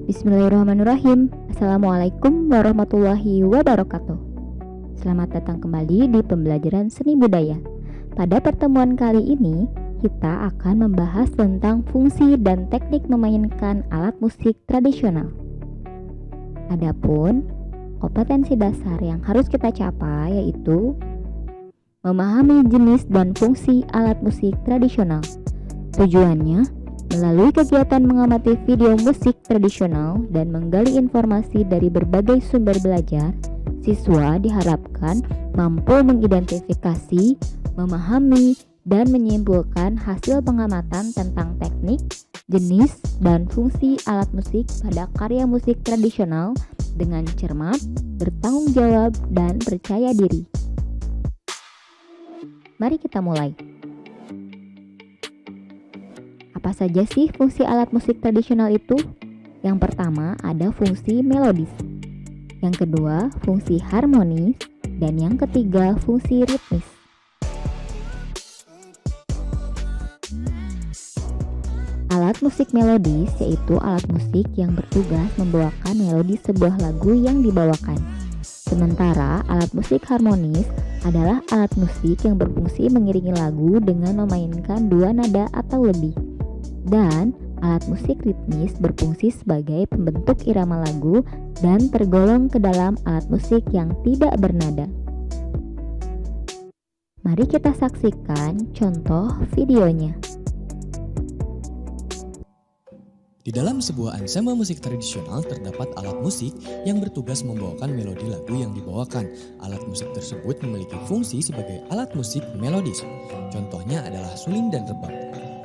Bismillahirrahmanirrahim. Assalamualaikum warahmatullahi wabarakatuh. Selamat datang kembali di pembelajaran seni budaya. Pada pertemuan kali ini, kita akan membahas tentang fungsi dan teknik memainkan alat musik tradisional. Adapun kompetensi dasar yang harus kita capai yaitu memahami jenis dan fungsi alat musik tradisional. Tujuannya melalui kegiatan mengamati video musik tradisional dan menggali informasi dari berbagai sumber belajar, siswa diharapkan mampu mengidentifikasi, memahami, dan menyimpulkan hasil pengamatan tentang teknik, jenis, dan fungsi alat musik pada karya musik tradisional dengan cermat, bertanggung jawab, dan percaya diri. Mari kita mulai. Apa saja sih fungsi alat musik tradisional itu? Yang pertama ada fungsi melodis, yang kedua fungsi harmonis, dan yang ketiga fungsi ritmis. Alat musik melodis yaitu alat musik yang bertugas membawakan melodi sebuah lagu yang dibawakan. Sementara alat musik harmonis adalah alat musik yang berfungsi mengiringi lagu dengan memainkan dua nada atau lebih. Dan alat musik ritmis berfungsi sebagai pembentuk irama lagu dan tergolong ke dalam alat musik yang tidak bernada. Mari kita saksikan contoh videonya. Di dalam sebuah ensemble musik tradisional terdapat alat musik yang bertugas membawakan melodi lagu yang dibawakan. Alat musik tersebut memiliki fungsi sebagai alat musik melodis. Contohnya adalah suling dan rebab.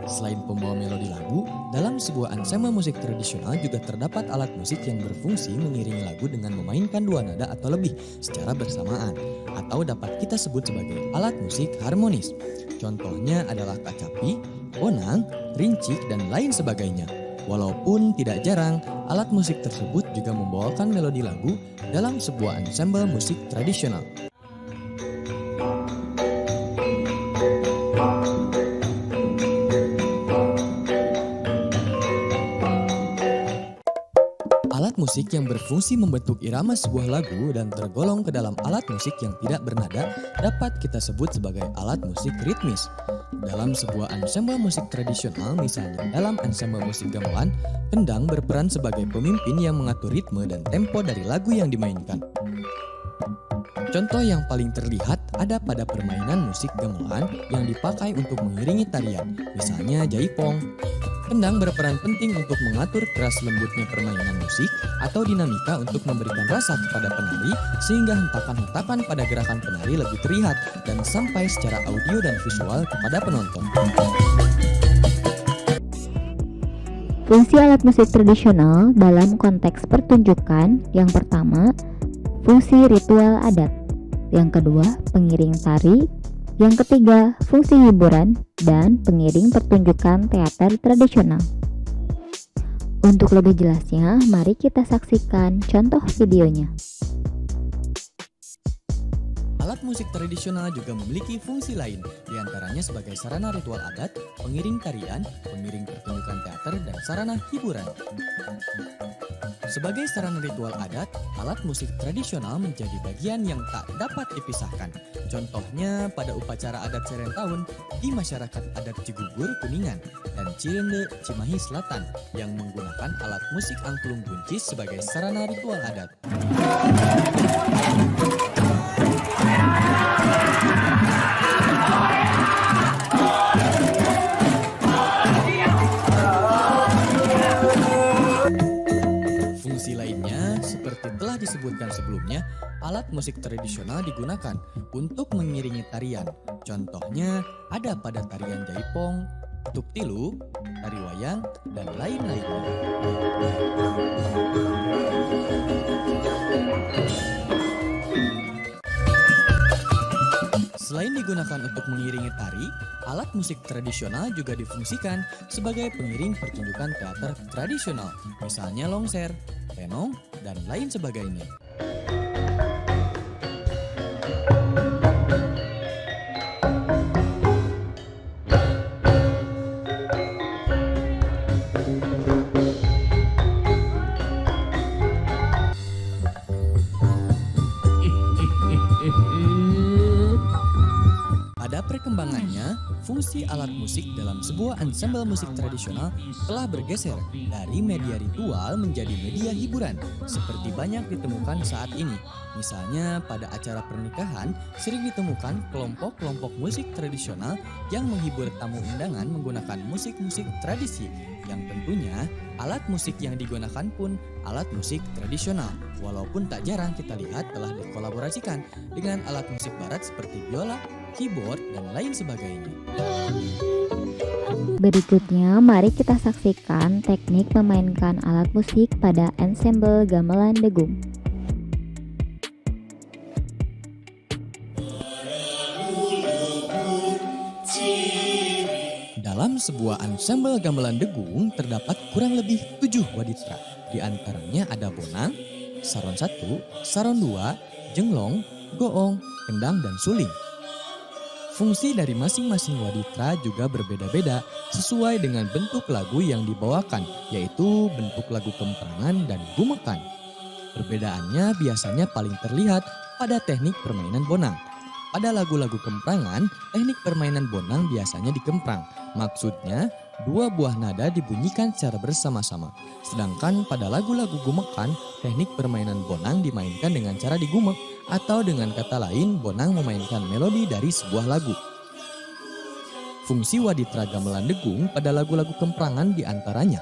Selain pembawa melodi lagu, dalam sebuah ensemble musik tradisional juga terdapat alat musik yang berfungsi mengiringi lagu dengan memainkan dua nada atau lebih secara bersamaan, atau dapat kita sebut sebagai alat musik harmonis. Contohnya adalah kacapi, bonang, rincik, dan lain sebagainya. Walaupun tidak jarang, alat musik tersebut juga membawakan melodi lagu dalam sebuah ensemble musik tradisional. Alat musik yang berfungsi membentuk irama sebuah lagu dan tergolong ke dalam alat musik yang tidak bernada dapat kita sebut sebagai alat musik ritmis. Dalam sebuah ensemble musik tradisional, misalnya dalam ensemble musik gamelan, kendang berperan sebagai pemimpin yang mengatur ritme dan tempo dari lagu yang dimainkan. Contoh yang paling terlihat ada pada permainan musik gamelan yang dipakai untuk mengiringi tarian, misalnya jaipong. Kendang berperan penting untuk mengatur keras lembutnya permainan musik atau dinamika untuk memberikan rasa kepada penari sehingga hentakan-hentakan pada gerakan penari lebih terlihat dan sampai secara audio dan visual kepada penonton. Fungsi alat musik tradisional dalam konteks pertunjukan yang pertama, fungsi ritual adat. Yang kedua, pengiring tari. Yang ketiga, fungsi hiburan dan pengiring pertunjukan teater tradisional. Untuk lebih jelasnya, mari kita saksikan contoh videonya. Alat musik tradisional juga memiliki fungsi lain, diantaranya sebagai sarana ritual adat, pengiring tarian, pengiring pertunjukan teater, dan sarana hiburan. Sebagai sarana ritual adat, alat musik tradisional menjadi bagian yang tak dapat dipisahkan. Contohnya pada upacara adat Serentahun di masyarakat adat Cigugur, Kuningan, dan Cirende, Cimahi Selatan yang menggunakan alat musik angklung buncis sebagai sarana ritual adat. Fungsi lainnya, seperti telah disebutkan sebelumnya, alat musik tradisional digunakan untuk mengiringi tarian. Contohnya ada pada tarian jaipong, tuk tilu, tari wayang, dan lain-lainnya. Selain digunakan untuk mengiringi tari, alat musik tradisional juga difungsikan sebagai pengiring pertunjukan teater tradisional, misalnya longser, tenong, dan lain sebagainya. Perkembangannya, fungsi alat musik dalam sebuah ensemble musik tradisional telah bergeser dari media ritual menjadi media hiburan, seperti banyak ditemukan saat ini. Misalnya, pada acara pernikahan sering ditemukan kelompok-kelompok musik tradisional yang menghibur tamu undangan menggunakan musik-musik tradisi, yang tentunya alat musik yang digunakan pun alat musik tradisional. Walaupun tak jarang kita lihat telah dikolaborasikan dengan alat musik barat seperti biola, keyboard, dan lain sebagainya. Berikutnya, mari kita saksikan teknik memainkan alat musik pada ensemble gamelan degung. Dalam sebuah ensemble gamelan degung terdapat kurang lebih 7 waditra. Di antaranya ada bonang, saron 1, saron 2, jenglong, goong, kendang, dan suling. Fungsi dari masing-masing waditra juga berbeda-beda sesuai dengan bentuk lagu yang dibawakan, yaitu bentuk lagu kemprangan dan gumekan. Perbedaannya biasanya paling terlihat pada teknik permainan bonang. Pada lagu-lagu kemprangan, teknik permainan bonang biasanya dikemprang. Maksudnya, 2 buah nada dibunyikan secara bersama-sama. Sedangkan pada lagu-lagu gumekan, teknik permainan bonang dimainkan dengan cara digumek, atau dengan kata lain, bonang memainkan melodi dari sebuah lagu. Fungsi waditra gamelan degung pada lagu-lagu kemprangan diantaranya: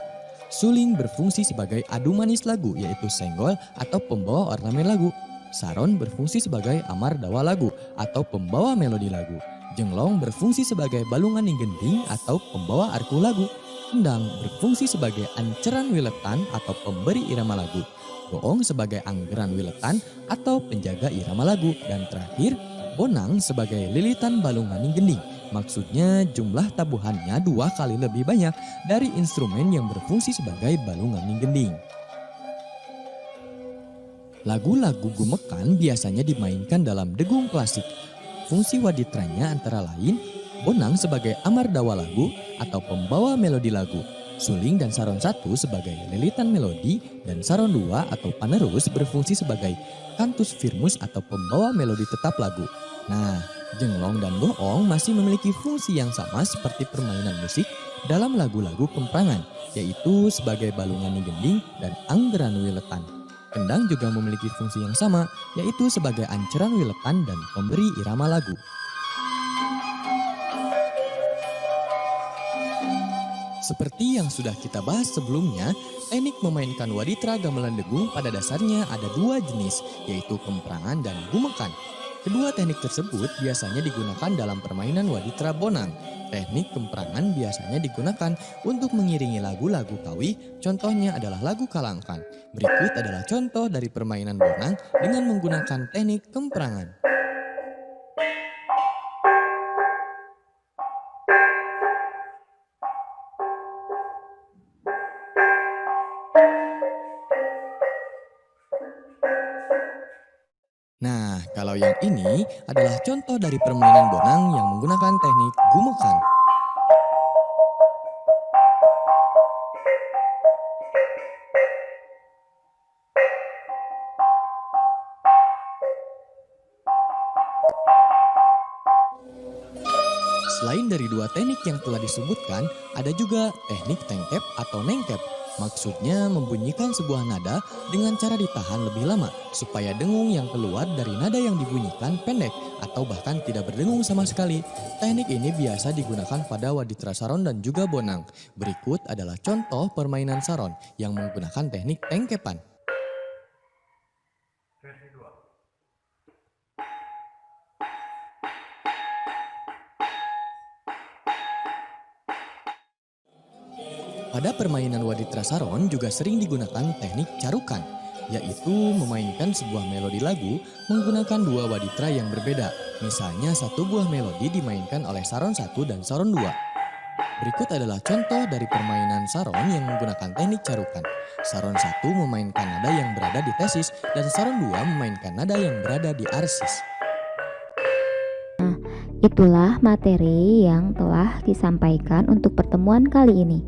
suling berfungsi sebagai adu manis lagu, yaitu senggol atau pembawa ornamen lagu. Saron berfungsi sebagai amar dawa lagu atau pembawa melodi lagu. Jenglong berfungsi sebagai balungan gending atau pembawa arku lagu. Kendang berfungsi sebagai anceran wiletan atau pemberi irama lagu. Goong sebagai anggeran wiletan atau penjaga irama lagu. Dan terakhir, bonang sebagai lilitan balungan gending. Maksudnya jumlah tabuhannya 2 kali lebih banyak dari instrumen yang berfungsi sebagai balungan gending. Lagu-lagu gumekan biasanya dimainkan dalam degung klasik. Fungsi waditranya antara lain bonang sebagai amar dawa lagu atau pembawa melodi lagu, suling dan saron 1 sebagai lilitan melodi, dan saron 2 atau panerus berfungsi sebagai cantus firmus atau pembawa melodi tetap lagu. Nah, jenglong dan goong masih memiliki fungsi yang sama seperti permainan musik dalam lagu-lagu kemprangan, yaitu sebagai balungan gending dan anggeran wiletan. Kendang juga memiliki fungsi yang sama, yaitu sebagai anceran wiletan dan pemberi irama lagu. Seperti yang sudah kita bahas sebelumnya, teknik memainkan waditra gamelan degung pada dasarnya ada 2 jenis, yaitu kemprangan dan gumekan. Kedua teknik tersebut biasanya digunakan dalam permainan waditra bonang. Teknik kemprangan biasanya digunakan untuk mengiringi lagu-lagu Kawi, contohnya adalah lagu Kalangkan. Berikut adalah contoh dari permainan bonang dengan menggunakan teknik kemprangan. Nah, kalau yang ini adalah contoh dari permainan bonang yang menggunakan teknik gumekan. Selain dari 2 teknik yang telah disebutkan, ada juga teknik tengkep atau nengkep. Maksudnya membunyikan sebuah nada dengan cara ditahan lebih lama supaya dengung yang keluar dari nada yang dibunyikan pendek atau bahkan tidak berdengung sama sekali. Teknik ini biasa digunakan pada waditra saron dan juga bonang. Berikut adalah contoh permainan saron yang menggunakan teknik tengkepan. Pada permainan waditra saron juga sering digunakan teknik carukan, yaitu memainkan sebuah melodi lagu menggunakan 2 waditra yang berbeda. Misalnya 1 buah melodi dimainkan oleh saron 1 dan saron 2. Berikut adalah contoh dari permainan saron yang menggunakan teknik carukan. Saron 1 memainkan nada yang berada di tesis dan saron 2 memainkan nada yang berada di arsis. Itulah materi yang telah disampaikan untuk pertemuan kali ini.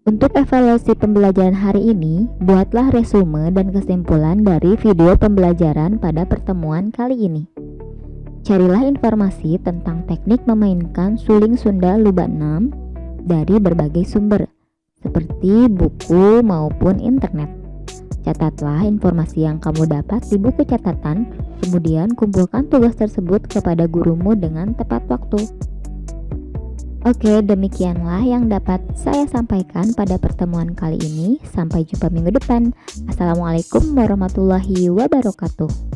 Untuk evaluasi pembelajaran hari ini, buatlah resume dan kesimpulan dari video pembelajaran pada pertemuan kali ini. Carilah informasi tentang teknik memainkan suling Sunda Lubak 6 dari berbagai sumber, seperti buku maupun internet. Catatlah informasi yang kamu dapat di buku catatan, kemudian kumpulkan tugas tersebut kepada gurumu dengan tepat waktu. Oke, demikianlah yang dapat saya sampaikan pada pertemuan kali ini. Sampai jumpa minggu depan. Assalamualaikum warahmatullahi wabarakatuh.